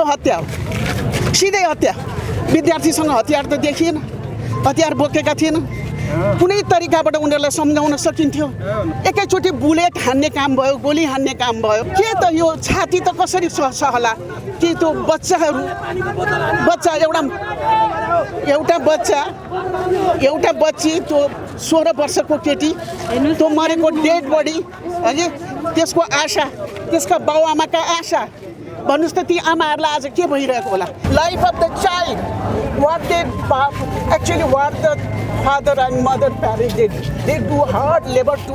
यो हत्या हो, सिधै हत्या। विद्यार्थीसँग हतियार त देखिएन, हतियार बोकेका थिएन। कुनै तरिकाबाट उनीहरूलाई सम्झाउन सकिन्थ्यो। एकैचोटि बुलेट हान्ने काम भयो, गोली हान्ने काम भयो। के त यो छाती त कसरी सहला कि त्यो बच्चाहरू एउटा बच्ची त्यो 16 वर्षको केटी त्यो मरेको डेड बडी हगि त्यसको आशा, त्यसका बाउआमाका आशा। भन्नुहोस् त ती आमाहरूलाई आज के भइरहेको होला? Life of the child, what the father and mother parents did. They do hard labor to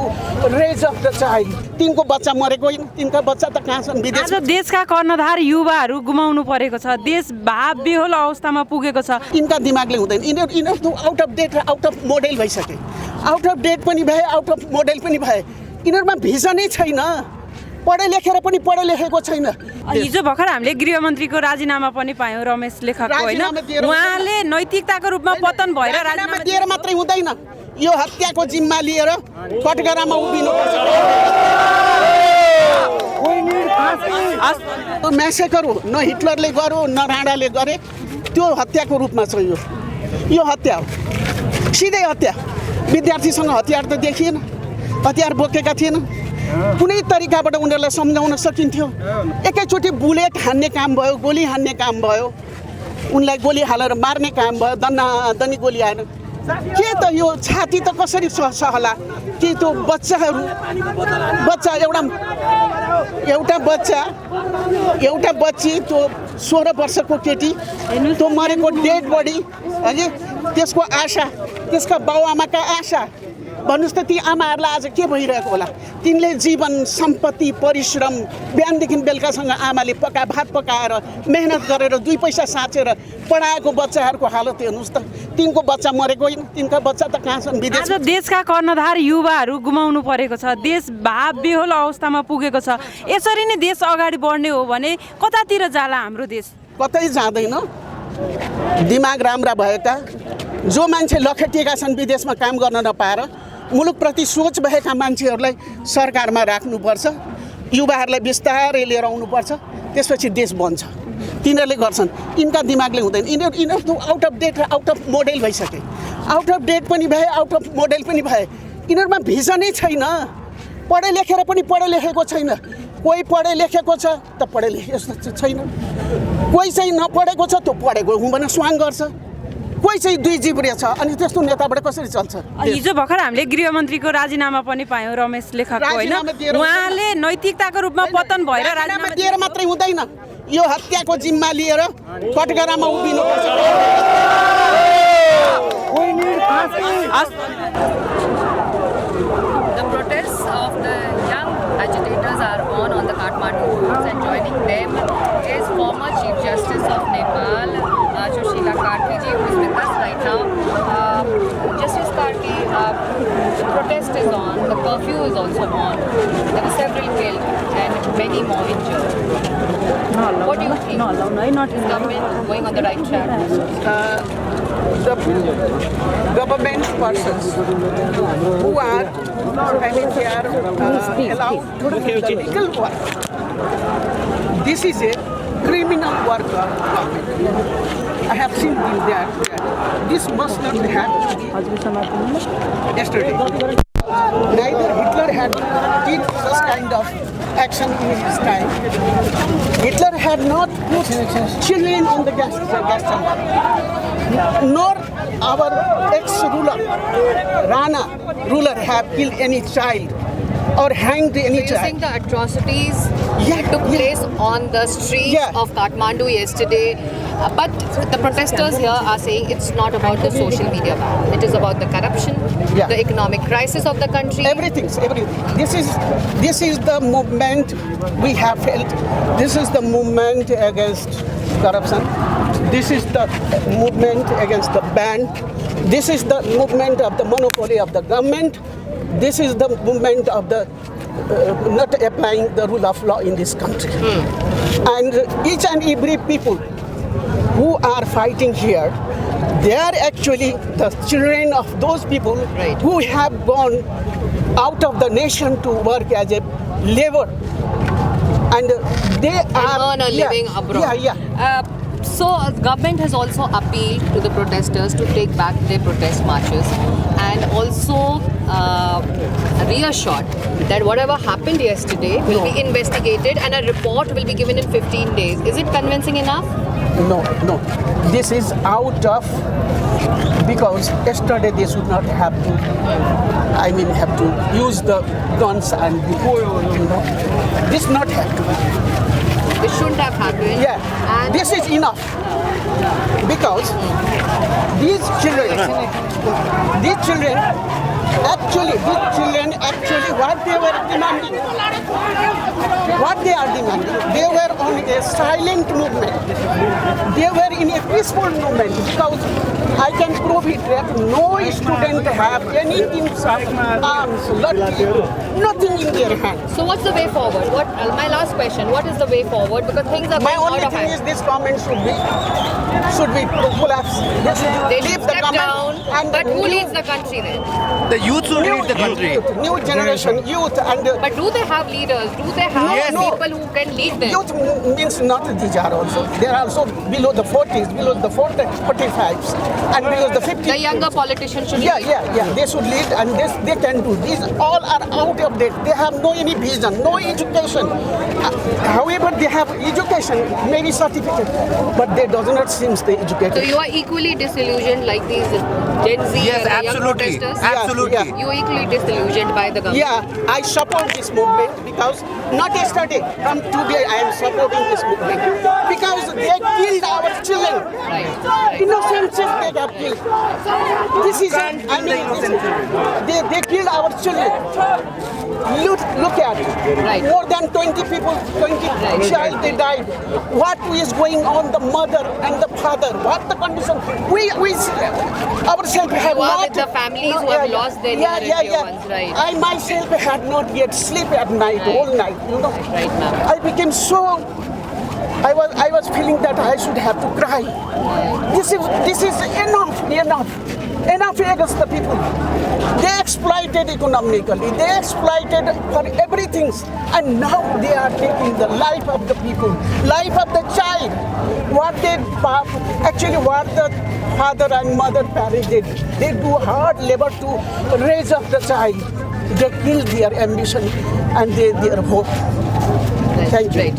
raise up the child. तिनको बच्चा मरेको होइन, तिनका बच्चा त कहाँ छन्? विदेश। आज देशका कर्णधार युवाहरू गुमाउनु परेको छ, देश भाव बेहोल अवस्थामा पुगेको छ। इनका दिमागले हुँदैन, यिनीहरू त आउट अफ डेट र आउट अफ मोडेल भइसके। आउट अफ डेट पनि भए, आउट अफ मोडेल पनि भए। यिनीहरूमा भिजनै छैन, पढे लेखेर पनि पढे लेखेको छैन। हिजो भर्खर हामीले गृहमन्त्रीको राजीनामा पनि पायौँ, रमेश लेखकको होइन? उहाँले नैतिकताको रूपमा पतन भएर राजीनामा दिएर मात्रै हुँदैन, यो हत्याको जिम्मा लिएर कटघरामा उभिनुपर्छ। म्यासेकर हो, न हिटलरले गर्यो न राणाले गरे, त्यो हत्याको रूपमा छ। यो हत्या हो, सिधै हत्या। विद्यार्थीसँग हतियार त देखिएन, हतियार बोकेका थिएन। कुनै तरिकाबाट उनीहरूलाई सम्झाउन सकिन्थ्यो। एकैचोटि बुलेट हान्ने काम भयो, गोली हान्ने काम भयो, उनलाई गोली हालेर मार्ने काम भयो, दन्नी गोली हाल्नु। के त यो छाती त कसरी सहला कि त्यो एउटा बच्ची त्यो 16 वर्षको केटी त्यो मरेको डेड बडी हगि त्यसको आशा, त्यसका बाउआमाका आशा। भन्नुहोस् त ती आमाहरूलाई आज के भइरहेको होला? तिनले जीवन, सम्पत्ति, परिश्रम, बिहानदेखि बेलुकासँग आमाले भात पकाएर मेहनत गरेर 2 पैसा साँचेर पढाएको बच्चाहरूको हालत हेर्नुहोस् त। तिनको बच्चा मरेको होइन, तिनका बच्चा त कहाँ छन्? विदेश। आज देशका कर्णधार युवाहरू गुमाउनु परेको छ, देश भाव बेहोल अवस्थामा पुगेको छ। यसरी नै देश अगाडि बढ्ने हो भने कतातिर जाला हाम्रो देश? कतै जाँदैन। दिमाग राम्रा भएका जो मान्छे लखेटिएका छन् विदेशमा काम गर्न नपाएर, मुलुकप्रति सोच भएका मान्छेहरूलाई सरकारमा राख्नुपर्छ। युवाहरूलाई बिस्तारै लिएर आउनुपर्छ, त्यसपछि देश बन्छ। तिनीहरूले गर्छन्, यिनका दिमागले हुँदैन। यिनीहरू त आउट अफ डेट र आउट अफ मोडेल भइसके। आउट अफ डेट पनि भए, आउट अफ मोडेल पनि भए। यिनीहरूमा भिजनै छैन, पढे लेखेर पनि पढे लेखेको छैन। कोही पढे लेखेको छ त पढे लेखेको छैन, कोही चाहिँ नपढेको छ त पढेको हुँ भने स्वाङ गर्छ, कोही चाहिँ 2 जिब्रे छ। अनि त्यस्तो नेताबाट कसरी चल्छ? हिजो भर्खर हामीले गृहमन्त्रीको राजीनामा पनि पायौँ, रमेश लेखकको होइन? उहाँले नैतिकताको रूपमा पतन भएर राजीनामा दिएर मात्रै हुँदैन, यो हत्याको जिम्मा लिएर कटघरामा उभिनुपर्छ। The protests of the young agitators are on the Kathmandu roads, and joining them is former Chief Justice of Nepal, Sushila Karti ji, who is with us right now. Justice Karti, the protest is on, the curfew is also on. There were several killed and many more injured. What do you think? Is government going on the right track? The government persons who are having here allowed to do the legal work. This is a criminal work of government. I have seen that this must not have yesterday. Neither Hitler had did such kind of action in his time. Hitler had not put children on the gas chamber, nor our ex-ruler, Rana ruler, have killed any child or hanged any child. So you're saying the atrocities that took place on the streets of Kathmandu yesterday, but the protesters here are saying it's not about the social media ban. It is about the corruption, the economic crisis of the country. Everything. This is the movement we have felt. This is the movement against corruption. This is the movement against the ban. This is the movement of the monopoly of the government. This is the movement of the not applying the rule of law in this country. And each and every people who are fighting here, they are actually the children of those people who have gone out of the nation to work as a labor. and they are earn a living abroad. Yeah. So government has also appealed to the protesters to take back their protest marches and also reassured that whatever happened yesterday will be investigated and a report will be given in 15 days. Is it convincing enough? No. This is out of, because yesterday they should not have to, have to use the guns and this not have to. It shouldn't have happened. Yeah, And this is enough, because these children actually what they were demanding, they were on a silent movement. They were in a peaceful movement, because I can prove it that no student have anything of arms, nothing in their hands. so what's the way forward? My last question, what is the way forward? Because things are My going only out of thing hand. is this government should be collapse. They should Leave the step government down. and But who new- leads the country then? The youth should lead the country. New generation, youth, and But do they have leaders? Do they have No. people who can lead them? youth means not these are also. They are also below the 40s, below the 45s, and below the 50s. The younger politicians should Yeah. lead. They should lead, and this they can do. These all are out of date. They have no any vision, no education. However, they have education, maybe certificate, but they does not seem they So educated. you are equally disillusioned like these Gen Z Yes, and the young absolutely. protesters? Absolutely. Yeah. You are equally disillusioned by the government? Yeah, I support this movement because not yesterday, from today I am supporting this movement because they killed our children. Right. Innocent children they have killed. This is, they killed our children. Look at it. Right. More than 20 people, 20 child they died. What is going on? The mother and the father. What the condition? We ourselves have You are not. with the families who have lost their near and dear ones, right? I myself had not yet sleep at night, all night. Right, ma'am. I became so. I was feeling that I should have to cry. This is enough against the people. They exploited economically. They exploited for everything, and now they are taking the life of the people, life of the child. What the father and mother parents did, they do hard labor to raise up the child. They kill their ambition and their hope. Thank you. Right.